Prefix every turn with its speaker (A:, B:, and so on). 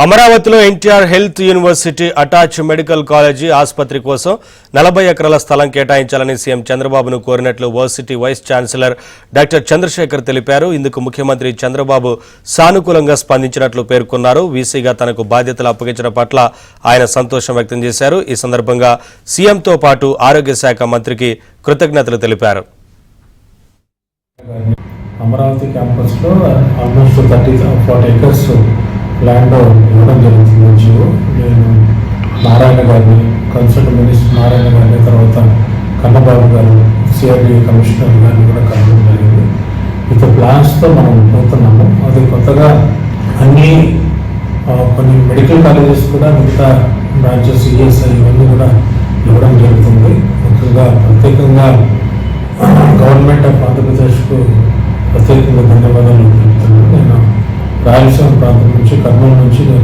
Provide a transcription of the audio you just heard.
A: అమరావతిలో NTR health university attach medical college ఆసుపత్రి కోసం 40 ఎకరాల స్థలం కేటాయించాలని సీఎం చంద్రబాబును కోరినట్లు varsity vice chancellor doctor Chandrasekhar తెలిపారు. ఇందుకు ముఖ్యమంత్రి చంద్రబాబు సానుకూలంగా స్పందించినట్లు పేర్కొన్నారు. వీసీగా తనకు బాధ్యతలు అప్పగించడం పట్ల ఆయన సంతోషం వ్యక్తం చేశారు. ఈ సందర్భంగా సీఎంతో పాటు ఆరోగ్య శాఖ మంత్రికి కృతజ్ఞతలు తెలిపారు.
B: అమరావతి క్యాంపస్లో ఆల్మోస్ట్ 40 ఎకర్స్ ల్యాండ్ ఇవ్వడం జరుగుతుంది. నేను నారాయణ గారిని, కన్సల్ట్ మినిస్టర్ నారాయణ గారిని, తర్వాత కన్నబాబు గారు, సిఆర్డీఏ కమిషనర్ గారిని కూడా కలవడం జరిగింది. విత్ ప్లాన్స్తో మనం పోతున్నాము. అది కొత్తగా కొన్ని మెడికల్ కాలేజెస్ కూడా మిగతా బ్రాంచెస్ ఈఎస్ఐ ఇవన్నీ కూడా ఇవ్వడం జరుగుతుంది. ముఖ్యంగా ప్రత్యేకంగా గవర్నమెంట్ ఆఫ్ ఆంధ్రప్రదేశ్కు ప్రత్యేకంగా ధన్యవాదాలు తెలుపుతున్నాను. నేను రాయలసీమ ప్రాంతం నుంచి, కర్నూలు నుంచి నేను